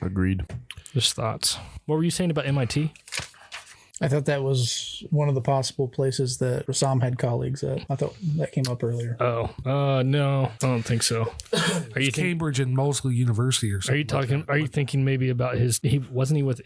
S8: Agreed.
S5: Just thoughts. What were you saying about MIT?
S6: I thought that was one of the possible places that Rassam had colleagues at. I thought that came up earlier.
S5: Oh, no, I don't think so. Are you
S7: Cambridge and Mosley University or something?
S5: Are you talking? Are you thinking maybe about his? Wasn't he with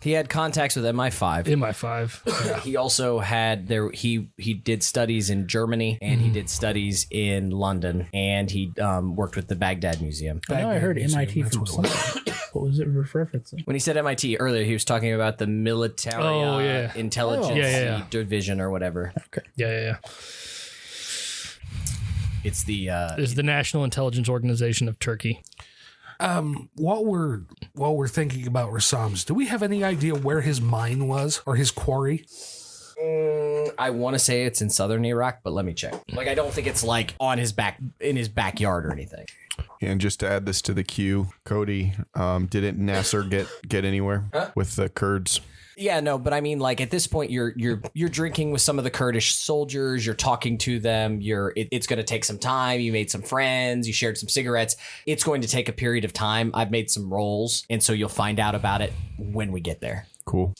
S4: He had contacts with MI5.
S5: MI5.
S4: Yeah. He also had he did studies in Germany and he did studies in London and he worked with the Baghdad Museum.
S6: I know I heard
S7: Museum,
S6: MIT
S7: that's
S6: from
S7: what it was.
S6: something. What was it referencing?
S4: When he said MIT earlier, he was talking about the military intelligence
S5: Yeah.
S4: division or whatever.
S6: Okay.
S5: Yeah.
S4: It's the
S5: Is the National Intelligence Organization of Turkey.
S7: While we're thinking about Rassam's, do we have any idea where his mine was or his quarry?
S4: I want to say it's in southern Iraq, but let me check. Like, I don't think it's like on his in his backyard or anything.
S8: And just to add this to the queue, Cody, didn't Nasser get anywhere with the Kurds?
S4: Yeah, no, but I mean, like, at this point, you're drinking with some of the Kurdish soldiers. You're talking to them. It's going to take some time. You made some friends. You shared some cigarettes. It's going to take a period of time. I've made some rolls, and so you'll find out about it when we get there.
S8: Cool.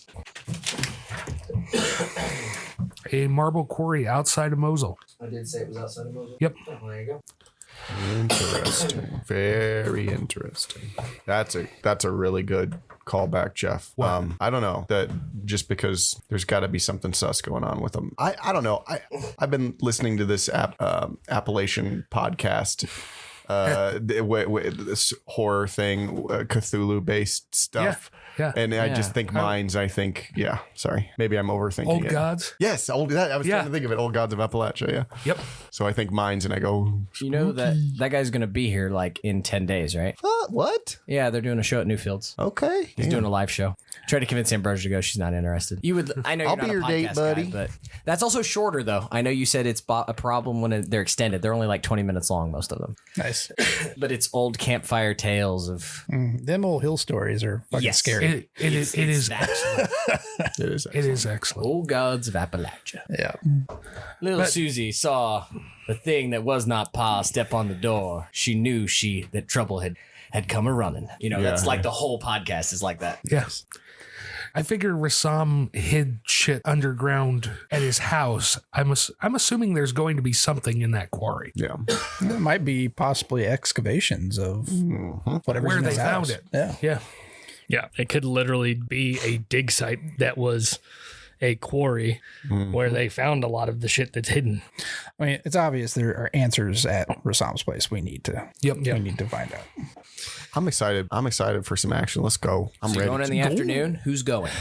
S7: A marble quarry outside of Mosul.
S4: I did say it was outside of Mosul.
S7: Yep.
S4: Oh, there you go.
S8: Interesting. Very interesting. That's a really good callback, Jeff. I don't know that just because there's got to be something sus going on with them. I don't know. I've been listening to this Appalachian podcast. This horror thing, Cthulhu based stuff.
S7: Yeah.
S8: And I just think mines. I think, sorry, maybe I'm overthinking
S7: Old
S8: it.
S7: Gods?
S8: Yes, I was trying to think of it. Old Gods of Appalachia. Yeah.
S7: Yep.
S8: So I think mines, and I go.
S4: You know that guy's going to be here like in 10 days, right?
S8: What?
S4: Yeah, they're doing a show at Newfields.
S8: Okay.
S4: He's doing a live show. Tried to convince Ambrosia to go. She's not interested. You would. I know you're
S8: I'll
S4: not
S8: be
S4: a
S8: your
S4: podcast
S8: date, buddy.
S4: guy, but that's also shorter though. I know you said it's a problem when they're extended. They're only like 20 minutes long, most of them.
S6: Nice.
S4: But it's old campfire tales of.
S6: Them old hill stories are fucking scary.
S7: It is
S4: excellent.
S7: It is excellent.
S4: Old Gods of Appalachia.
S6: Yeah.
S4: Little Susie saw the thing that was not Pa step on the door. She knew that trouble had come a running. You know, that's like the whole podcast is like that.
S7: Yes. I figure Rassam hid shit underground at his house. I'm assuming there's going to be something in that quarry.
S8: Yeah.
S6: It might be possibly excavations of whatever's
S7: Where
S6: in
S7: they
S6: his
S7: found
S6: house.
S7: it.
S6: Yeah.
S7: Yeah.
S5: Yeah, it could literally be a dig site that was a quarry where they found a lot of the shit that's hidden.
S6: I mean, it's obvious there are answers at Rassam's place. We need to.
S7: Yep.
S6: We need to find out.
S8: I'm excited. I'm excited for some action. Let's go. I'm
S4: So
S8: ready.
S4: going in the afternoon? Who's going?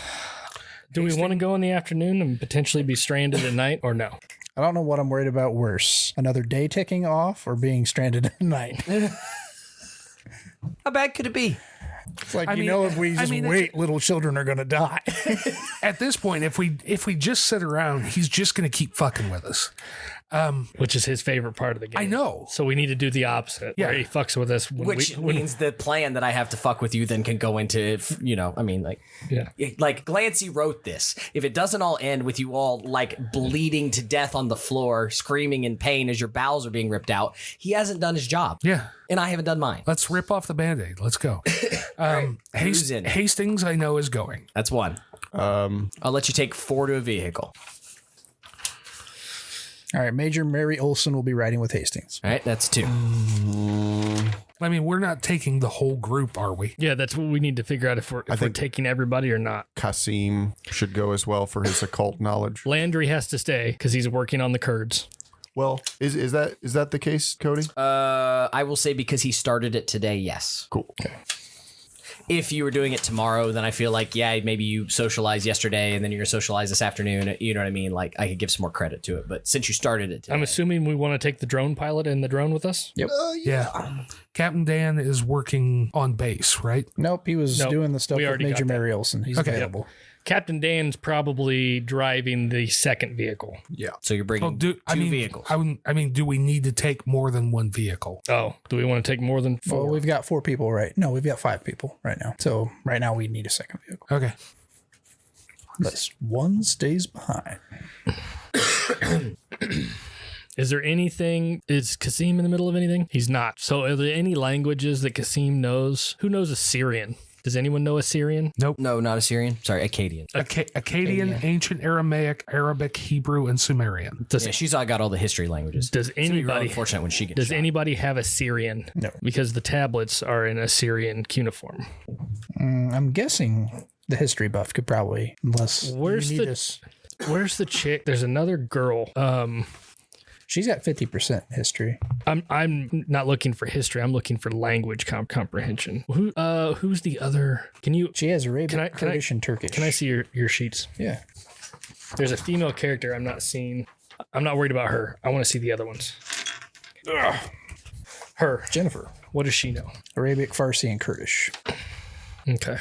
S5: Do we want to go in the afternoon and potentially be stranded at night or no?
S6: I don't know what I'm worried about worse. Another day ticking off or being stranded at night.
S4: How bad could it be?
S6: It's like,
S7: I mean,
S6: if we just
S7: I mean,
S6: wait, little children are going to die.
S7: At this point, if we just sit around, he's just going to keep fucking with us.
S5: Which is his favorite part of the game.
S7: I know.
S5: So we need to do the opposite.
S7: Yeah.
S5: Where he fucks with us.
S4: Which means the plan that I have to fuck with you then can go into, I mean, like,
S5: Yeah.
S4: like Glancy wrote this. If it doesn't all end with you all like bleeding to death on the floor, screaming in pain as your bowels are being ripped out, he hasn't done his job.
S7: Yeah.
S4: And I haven't done mine.
S7: Let's rip off the Band-Aid. Let's go.
S4: Who's in?
S7: Hastings, I know, is going.
S4: That's one. I'll let you take 4 to a vehicle.
S6: All right. Major Mary Olson will be riding with Hastings.
S4: All right, that's 2.
S7: I mean, we're not taking the whole group, are we?
S5: Yeah, that's what we need to figure out if we're taking everybody or not.
S8: Kasim should go as well for his occult knowledge.
S5: Landry has to stay because he's working on the Kurds.
S8: Well, is that the case, Cody?
S4: I will say because he started it today, yes.
S8: Cool. Okay.
S4: If you were doing it tomorrow, then I feel like, maybe you socialized yesterday and then you're going to socialize this afternoon. You know what I mean? Like, I could give some more credit to it. But since you started it today.
S5: I'm assuming we want to take the drone pilot and the drone with us?
S6: Yep.
S7: Yeah. Captain Dan is working on base, right?
S6: Nope. He was doing the stuff
S5: we
S6: with
S5: already
S6: Major
S5: got that.
S6: Mary Olson. He's available.
S5: Captain Dan's probably driving the second vehicle.
S8: Yeah.
S4: So you're bringing two vehicles.
S7: I mean, do we need to take more than one vehicle?
S5: Oh, do we want to take more than 4?
S6: Well, we've got 4 people, right? No, we've got 5 people right now. So right now we need a second vehicle.
S7: Okay.
S6: Unless one stays behind.
S5: Is there anything? Is Kasim in the middle of anything? He's not. So are there any languages that Kasim knows? Who knows Assyrian? Does anyone know Assyrian?
S7: Nope.
S4: No, not Assyrian. Sorry, Akkadian.
S7: Akkadian, Ancient Aramaic, Arabic, Hebrew, and Sumerian.
S4: Yeah, she's got all the history languages.
S5: Does anybody?
S4: Unfortunate when she gets
S5: Does
S4: shot.
S5: anybody have Assyrian?
S6: No.
S5: Because the tablets are in Assyrian cuneiform.
S6: I'm guessing the history buff could probably, unless
S5: Where's
S6: you need
S5: the-
S6: us.
S5: Where's the chick? There's another girl.
S6: She's got 50% history.
S5: I'm not looking for history. I'm looking for language comprehension. Who's the other? Can you?
S6: She has Arabic,
S5: Can I-
S6: Kurdish, and Turkish.
S5: Can I see your sheets?
S6: Yeah.
S5: There's a female character I'm not seeing. I'm not worried about her. I want to see the other ones. Her.
S6: Jennifer.
S5: What does she know?
S6: Arabic, Farsi, and Kurdish.
S5: Okay.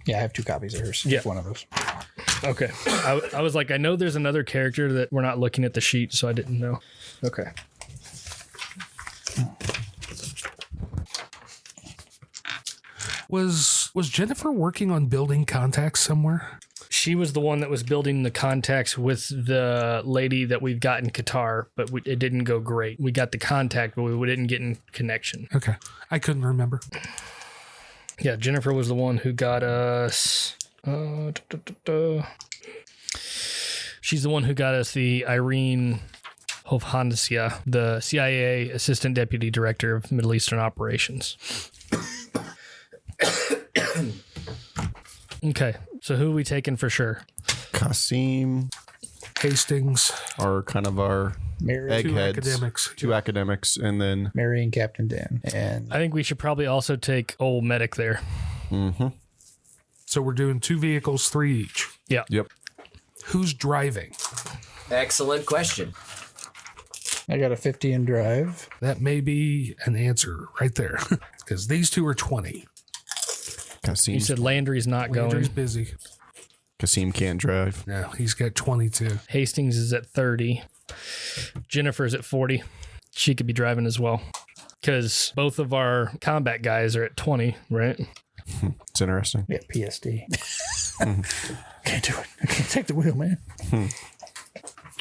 S6: Yeah, I have 2 copies of hers.
S5: Yeah.
S6: One of those.
S5: Okay. I was like, I know there's another character that we're not looking at the sheet, so I didn't know. Okay.
S7: Was Jennifer working on building contacts somewhere?
S5: She was the one that was building the contacts with the lady that we've got in Qatar, but it didn't go great. We got the contact, but we didn't get in connection.
S7: Okay. I couldn't remember.
S5: Yeah, Jennifer was the one who got us... She's the one who got us the Irene Hovhannisya, the CIA Assistant Deputy Director of Middle Eastern Operations. Okay, so who are we taking for sure?
S8: Kasim
S7: Hastings.
S8: are kind of our
S6: Mary,
S8: eggheads.
S7: Academics.
S8: 2 academics, and then
S6: Mary and Captain Dan. And
S5: I think we should probably also take old medic there.
S7: So we're doing 2 vehicles, 3 each.
S5: Yeah.
S8: yep.
S7: Who's driving?
S4: Excellent question.
S6: I got a 50 in drive.
S7: That may be an answer right there. Because these 2 are 20.
S5: You said Landry's not
S7: Landry's
S5: going.
S7: busy.
S8: Kasim can't drive.
S7: No, he's got 22.
S5: Hastings is at 30. Jennifer's at 40. She could be driving as well. Because both of our combat guys are at 20, right?
S8: It's interesting.
S6: Yeah, PSD. Can't do it. I can't take the wheel, man.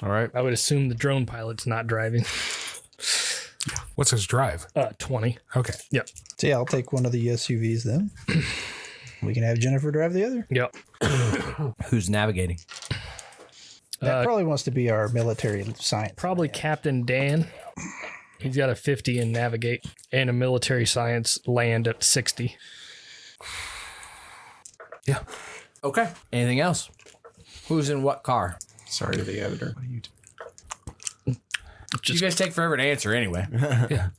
S8: All right.
S5: I would assume the drone pilot's not driving.
S7: What's his drive?
S5: 20.
S7: Okay.
S5: Yep.
S6: So yeah, I'll take one of the SUVs then. We can have Jennifer drive the other.
S5: Yep.
S4: Who's navigating?
S6: That probably wants to be our military science.
S5: Probably Captain Dan. He's got a 50 in navigate and a military science land at 60.
S7: Yeah.
S4: Okay. Anything else? Who's in what car?
S8: Sorry to the editor. What are you
S4: You guys take forever to answer anyway.
S7: Yeah.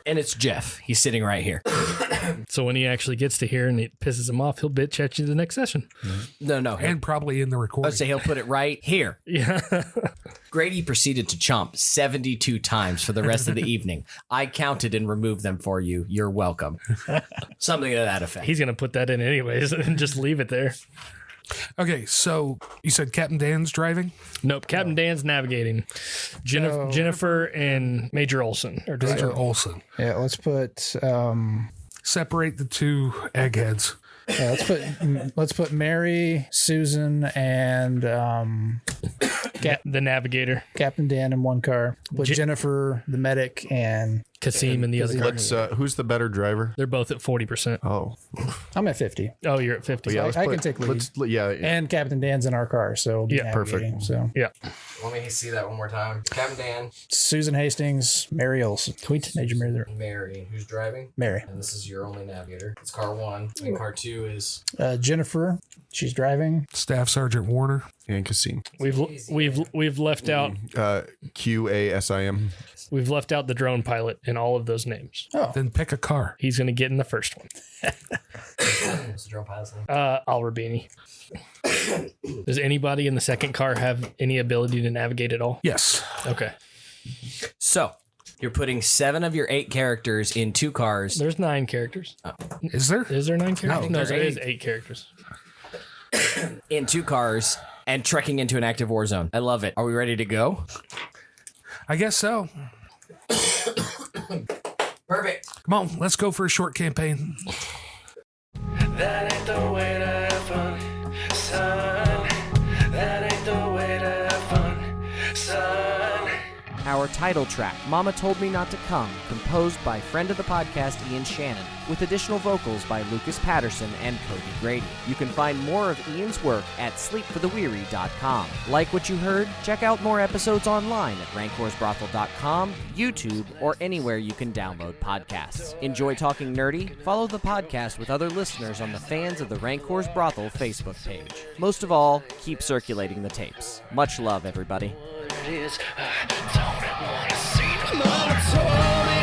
S4: And it's Jeff. He's sitting right here.
S5: So when he actually gets to here and it pisses him off, he'll bitch at you the next session.
S4: No.
S7: And probably in the recording.
S4: I'd say he'll put it right here.
S5: Yeah.
S4: Grady proceeded to chomp 72 times for the rest of the evening. I counted and removed them for you. You're welcome. Something to that effect.
S5: He's going to put that in anyways and just leave it there.
S7: Okay, so you said Captain Dan's driving?
S5: Nope. Captain Dan's navigating. Jennifer and Major Olson are driving.
S7: Major Olson.
S6: Yeah, let's put
S7: Separate the 2 eggheads.
S6: yeah, let's put Mary, Susan, and
S5: the navigator.
S6: Captain Dan in one car. Put Jennifer, the medic, and
S5: Kasim in the other car.
S8: Let's. Who's the better driver?
S5: They're both at 40%.
S8: Oh,
S6: I'm at 50.
S5: Oh, you're at 50.
S8: yeah.
S6: I can take lead.
S8: Yeah.
S6: And Captain Dan's in our car, so we'll be
S5: Yeah,
S6: navigating.
S8: perfect.
S6: So
S5: Yeah.
S4: Let me see that one more time. Captain Dan,
S6: Susan Hastings, Mary Olson. Major Mary.
S4: Mary. Who's driving?
S6: Mary.
S4: And this is your only navigator. It's car 1. And car 2 is...
S6: Jennifer, she's driving.
S7: Staff Sergeant Warner.
S8: And Kasim.
S5: We've left out
S8: QASIM.
S5: we've left out the drone pilot in all of those names.
S7: Then pick a car.
S5: He's going to get in the first one.
S4: What's the drone pilot's name?
S5: Al-Rabini. Does anybody in the second car have any ability to navigate at all?
S7: Yes.
S5: Okay.
S4: So, you're putting 7 of your 8 characters in 2 cars.
S5: There's 9 characters.
S7: Is there?
S5: Is there 9 characters? No,
S4: there
S5: there
S4: are
S5: is 8 characters.
S4: In 2 cars and trekking into an active war zone. I love it. Are we ready to go?
S7: I guess so.
S4: Perfect.
S7: Come on, let's go for a short campaign.
S3: That ain't the way to have fun, son. That ain't the way to have fun, son.
S1: Our title track, Mama Told Me Not to Come, composed by friend of the podcast Ian Shannon, with additional vocals by Lucas Patterson and Cody Grady. You can find more of Ian's work at sleepfortheweary.com. Like what you heard? Check out more episodes online at rancorsbrothel.com, YouTube, or anywhere you can download podcasts. Enjoy talking nerdy? Follow the podcast with other listeners on the Fans of the Rancor's Brothel Facebook page. Most of all, keep circulating the tapes. Much love, everybody.
S3: It is, I don't wanna see. Mama told me